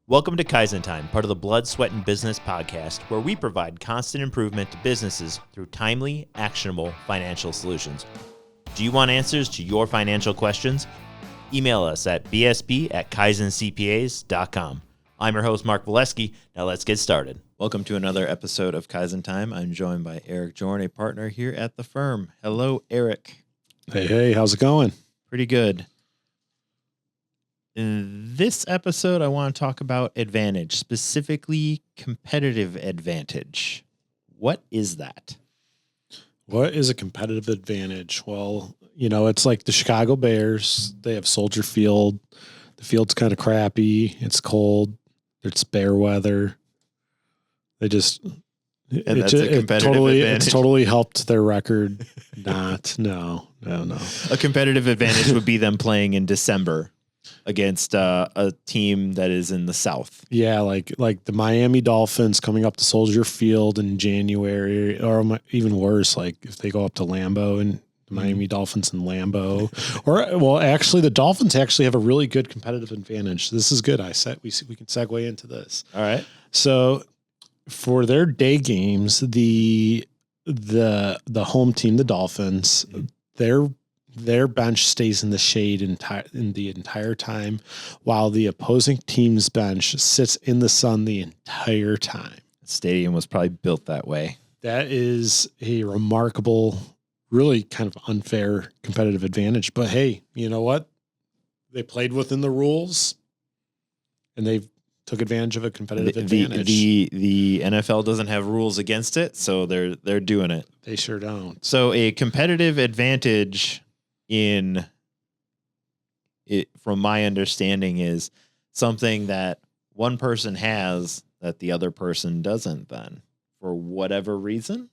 Welcome to Kaizen Time, part of the Blood, Sweat, and Business podcast, where we provide constant improvement to businesses through timely, actionable financial solutions. Do you want answers to your financial questions? Email us at bsp@kaizencpas.com. I'm your host, Mark Valesky. Now let's get started. Welcome to another episode of Kaizen Time. I'm joined by Eric Jorn, a partner here at the firm. Hello, Eric. Hey, how's it going? Pretty good. In this episode, I want to talk about advantage, specifically competitive advantage. What is that? What is a competitive advantage? Well, it's like the Chicago Bears. They have Soldier Field. The field's kind of crappy. It's cold. It's bear weather. They just That's a competitive advantage. It's totally helped their record. No. A competitive advantage would be them playing in December against a team that is in the South. Yeah, like the Miami Dolphins coming up to Soldier Field in January, or even worse, like if they go up to Lambeau and the Miami Dolphins in Lambeau. Actually, the Dolphins actually have a really good competitive advantage. This is good. We can segue into this. All right. So for their day games, the home team, the Dolphins, their bench stays in the shade in the entire time, while the opposing team's bench sits in the sun the entire time. The stadium was probably built that way. That is a remarkable, really kind of unfair competitive advantage. But hey, you know what? They played within the rules, and they took advantage of a competitive advantage. The NFL doesn't have rules against it, so they're doing it. They sure don't. So a competitive advantage in it, from my understanding, is something that one person has that the other person doesn't, then, for whatever reason.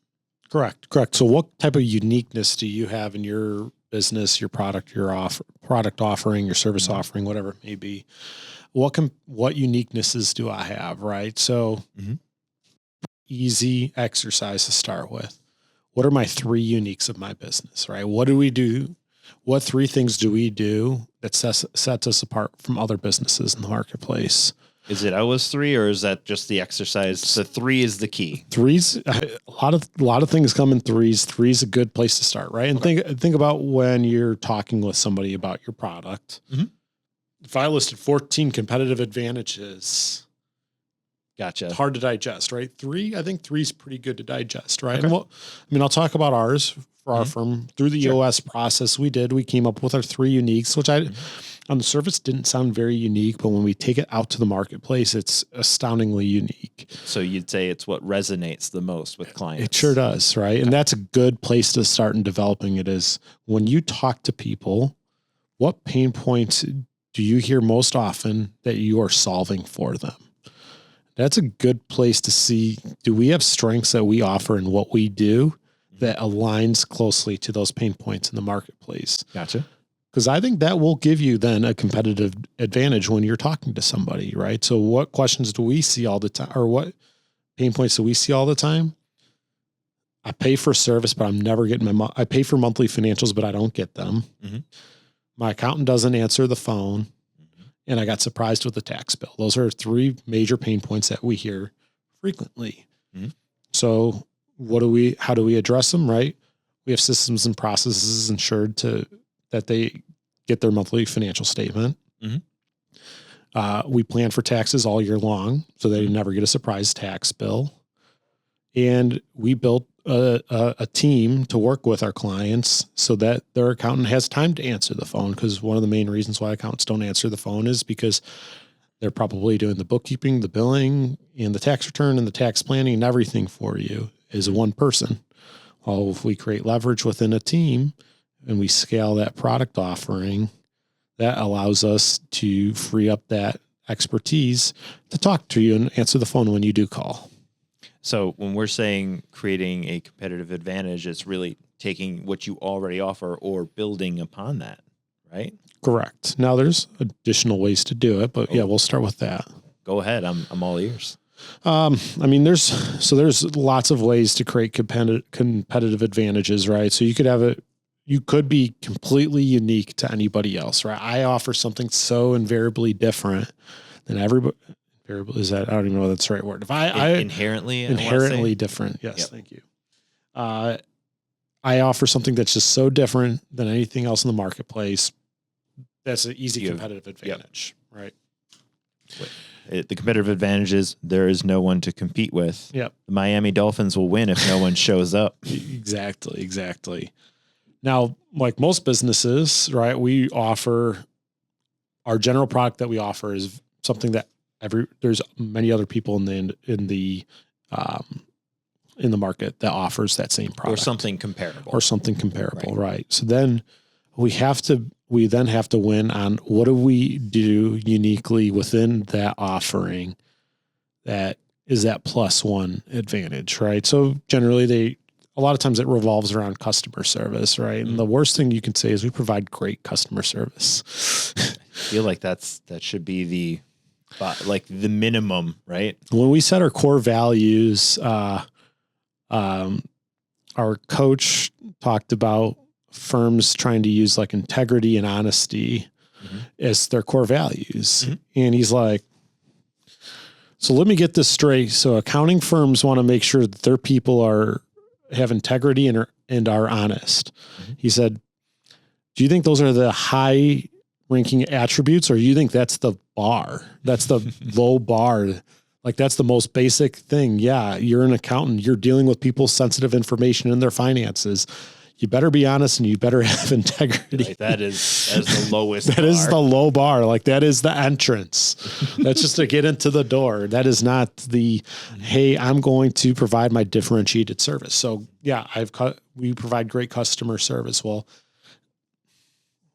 Correct. So what type of uniqueness do you have in your business, your product, product offering, your service offering, whatever it may be? What uniquenesses do I have, right? So easy exercise to start with. What are my three uniques of my business, right? What do we do? What three things do we do that sets us apart from other businesses in the marketplace? Is it always three, or is that just the exercise? The three is the key. Threes, a lot of things come in threes. Three's a good place to start, right? And think about when you're talking with somebody about your product. Mm-hmm. If I listed 14 competitive advantages, gotcha. It's hard to digest, right? I think three is pretty good to digest, right? Okay. And I'll talk about ours for our firm. Through the EOS process we came up with our three uniques, which on the surface didn't sound very unique, but when we take it out to the marketplace, it's astoundingly unique. So you'd say it's what resonates the most with clients. It sure does, right? Okay. And that's a good place to start in developing it. Is when you talk to people, what pain points do you hear most often that you are solving for them? That's a good place to see, do we have strengths that we offer in what we do that aligns closely to those pain points in the marketplace? Gotcha. Because I think that will give you then a competitive advantage when you're talking to somebody, right? So what questions do we see all the time, or what pain points do we see all the time? I pay for service, but I'm never getting I pay for monthly financials, but I don't get them. Mm-hmm. My accountant doesn't answer the phone. And I got surprised with the tax bill. Those are three major pain points that we hear frequently. Mm-hmm. So how do we address them, right? We have systems and processes ensured that they get their monthly financial statement. Mm-hmm. We plan for taxes all year long, so they never get a surprise tax bill. And we built a team to work with our clients so that their accountant has time to answer the phone, because one of the main reasons why accountants don't answer the phone is because they're probably doing the bookkeeping, the billing, and the tax return and the tax planning and everything for you is one person. Well, if we create leverage within a team and we scale that product offering, that allows us to free up that expertise to talk to you and answer the phone when you do call. So when we're saying creating a competitive advantage, it's really taking what you already offer or building upon that, right? Correct. Now there's additional ways to do it, but yeah, we'll start with that. Go ahead. I'm all ears. There's lots of ways to create competitive advantages, right? So you could be completely unique to anybody else, right? I offer something so invariably different than everybody. variable is that? I don't even know if that's the right word. If I inherently different. Yes. Yep. Thank you. I offer something that's just so different than anything else in the marketplace. That's an easy competitive advantage, right? The competitive advantage is there is no one to compete with. Yep. The Miami Dolphins will win if no one shows up. Exactly. Now, like most businesses, right, we offer our general product that we offer is something that there's many other people in the market that offers that same product or something comparable. Right. So then we then have to win on what do we do uniquely within that offering that is that +1 advantage, right? So generally a lot of times it revolves around customer service, right? And the worst thing you can say is we provide great customer service. I feel like that should be the minimum, right? When we set our core values, our coach talked about firms trying to use like integrity and honesty as their core values. And he's like, so let me get this straight. So accounting firms want to make sure that their people have integrity and are honest. He said, do you think those are the high ranking attributes, or you think that's the bar? That's the low bar. Like that's the most basic thing. Yeah. You're an accountant. You're dealing with people's sensitive information in their finances. You better be honest and you better have integrity. Like that is the lowest That bar. is the low bar. Like that is the entrance. That's just to get into the door. That is not hey, I'm going to provide my differentiated service. So yeah, we provide great customer service. Well,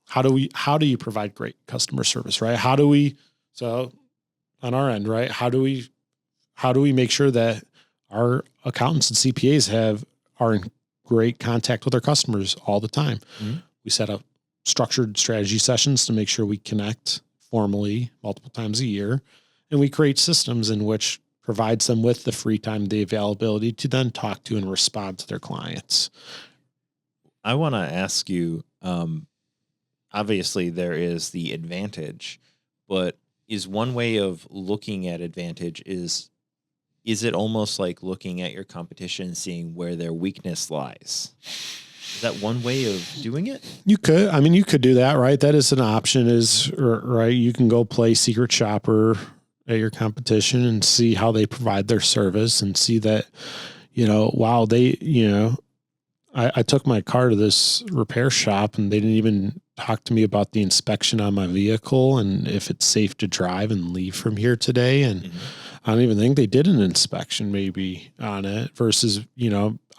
how do you provide great customer service, right? So on our end, right? How do we make sure that our accountants and CPAs are in great contact with our customers all the time? We set up structured strategy sessions to make sure we connect formally multiple times a year. And we create systems in which provides them with the free time, the availability to then talk to and respond to their clients. I want to ask you, obviously there is the advantage, but is one way of looking at advantage is it almost like looking at your competition and seeing where their weakness lies? Is that one way of doing it? You could do that, right? That is an option right. You can go play secret shopper at your competition and see how they provide their service and see that, wow, I took my car to this repair shop and they didn't even talk to me about the inspection on my vehicle and if it's safe to drive and leave from here today. And I don't even think they did an inspection maybe on it versus,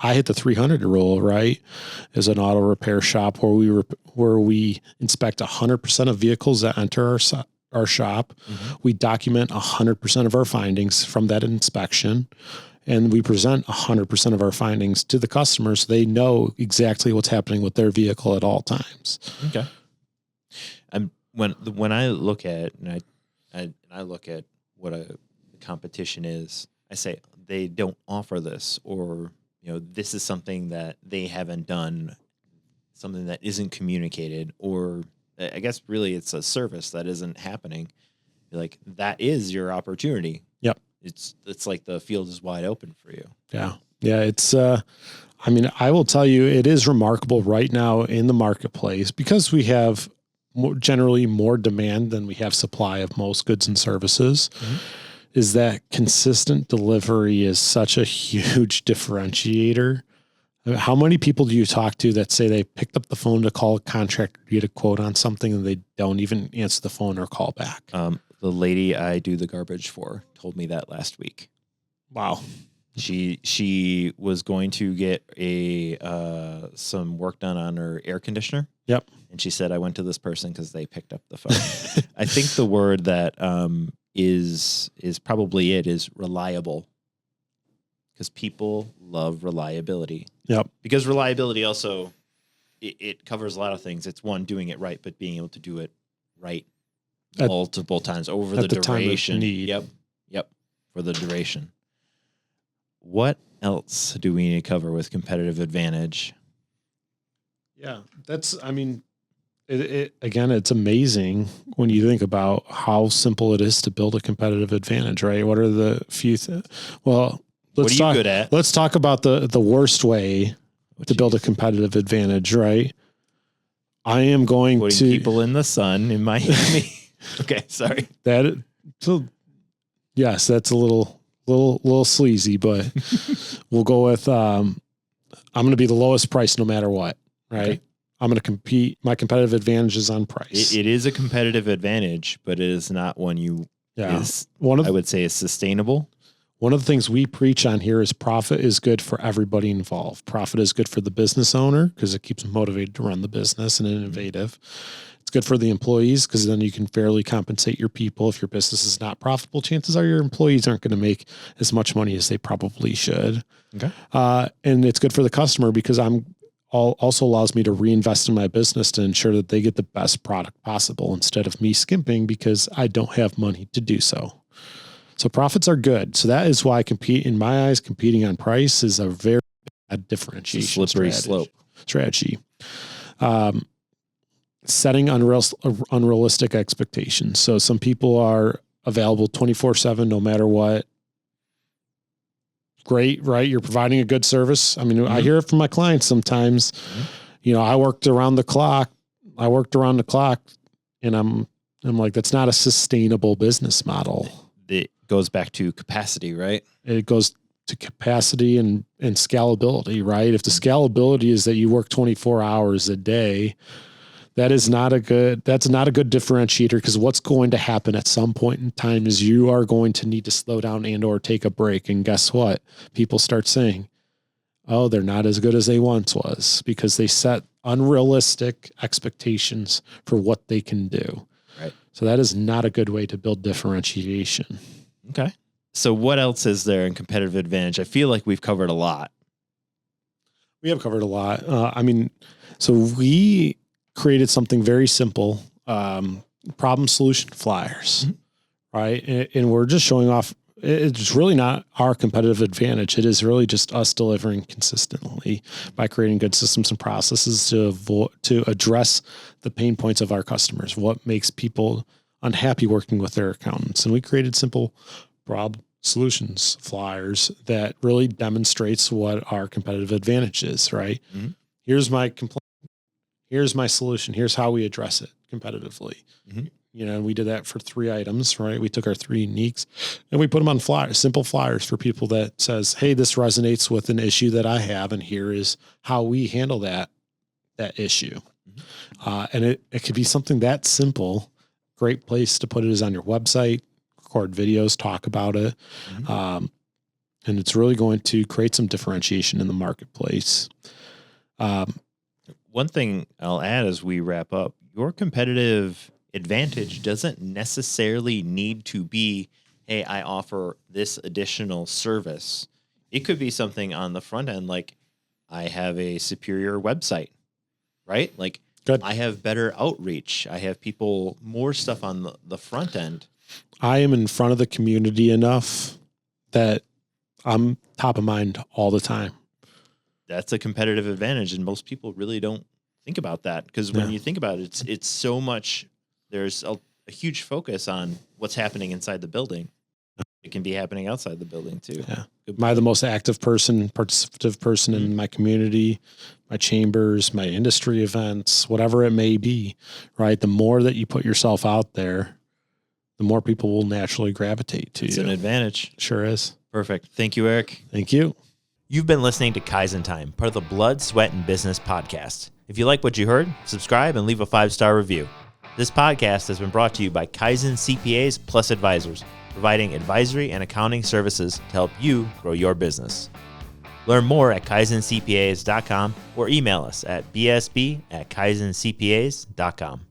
I hit the 300 rule, right? As an auto repair shop where we inspect 100% of vehicles that enter our shop. We document 100% of our findings from that inspection. And we present 100% of our findings to the customers. So they know exactly what's happening with their vehicle at all times. Okay. When I look at and I look at what a competition is, I say they don't offer this, or this is something that they haven't done, something that isn't communicated, or I guess really it's a service that isn't happening. Like that is your opportunity. Yep. It's like the field is wide open for you. Yeah. Yeah. It's, I will tell you, it is remarkable right now in the marketplace because we have generally more demand than we have supply of most goods and services, is that consistent delivery is such a huge differentiator. How many people do you talk to that say they picked up the phone to call a contractor to get a quote on something and they don't even answer the phone or call back? The lady I do the garbage for told me that last week. Wow. She was going to get some work done on her air conditioner. Yep. And she said, I went to this person because they picked up the phone. I think the word that is probably is reliable, because people love reliability. Yep. Because reliability also, it covers a lot of things. It's one, doing it right, but being able to do it right multiple times over the duration. Time of need. Yep. For the duration. What else do we need to cover with competitive advantage? Yeah, Again, it's amazing when you think about how simple it is to build a competitive advantage, right? What are the few well, What are you good at? Let's talk about the worst way to build a competitive advantage, right? I am going putting to people in the sun in Miami. Okay, sorry. Yes, that's a little sleazy, but we'll go with I'm going to be the lowest price no matter what, right? Okay. I'm going to compete. My competitive advantage is on price. It is a competitive advantage, but it is not one I would say is sustainable. One of the things we preach on here is profit is good for everybody involved. Profit is good for the business owner because it keeps them motivated to run the business and innovative. It's good for the employees because then you can fairly compensate your people. If your business is not profitable, chances are your employees aren't going to make as much money as they probably should. Okay. And it's good for the customer because also allows me to reinvest in my business to ensure that they get the best product possible instead of me skimping because I don't have money to do so. So profits are good. So that is why in my eyes, competing on price is a very bad differentiation strategy. Setting unrealistic expectations. So some people are available 24/7, no matter what. Great, right? You're providing a good service. I mean, I hear it from my clients sometimes. I worked around the clock, and I'm like, that's not a sustainable business model. It goes back to capacity, right? It goes to capacity and scalability, right? If the scalability is that you work 24 hours a day, that's not a good differentiator, because what's going to happen at some point in time is you are going to need to slow down and or take a break. And guess what? People start saying, oh, they're not as good as they once was, because they set unrealistic expectations for what they can do. Right. So that is not a good way to build differentiation. Okay. So what else is there in competitive advantage? I feel like we've covered a lot. We have covered a lot. So we created something very simple, problem solution flyers, right? And we're just showing off. It's really not our competitive advantage. It is really just us delivering consistently by creating good systems and processes to address the pain points of our customers. What makes people unhappy working with their accountants? And we created simple problem solutions flyers that really demonstrates what our competitive advantage is, right? Here's my complaint. Here's my solution. Here's how we address it competitively. And we did that for 3 items, right? We took our 3 uniques and we put them on flyers, simple flyers for people that says, hey, this resonates with an issue that I have, and here is how we handle that issue. And it could be something that simple. Great place to put it is on your website, record videos, talk about it. And it's really going to create some differentiation in the marketplace. One thing I'll add as we wrap up, your competitive advantage doesn't necessarily need to be, hey, I offer this additional service. It could be something on the front end, like I have a superior website, right? Like Good. I have better outreach. I have more stuff on the front end. I am in front of the community enough that I'm top of mind all the time. That's a competitive advantage, and most people really don't think about that, because when you think about it, it's so much. There's a huge focus on what's happening inside the building. It can be happening outside the building too. Yeah. Am I the most active participative person in my community, my chambers, my industry events, whatever it may be, right? The more that you put yourself out there, the more people will naturally gravitate to you. It's an advantage. Sure is. Perfect. Thank you, Eric. Thank you. You've been listening to Kaizen Time, part of the Blood, Sweat, and Business podcast. If you like what you heard, subscribe and leave a 5-star review. This podcast has been brought to you by Kaizen CPAs Plus Advisors, providing advisory and accounting services to help you grow your business. Learn more at kaizencpas.com or email us at bsb@kaizencpas.com.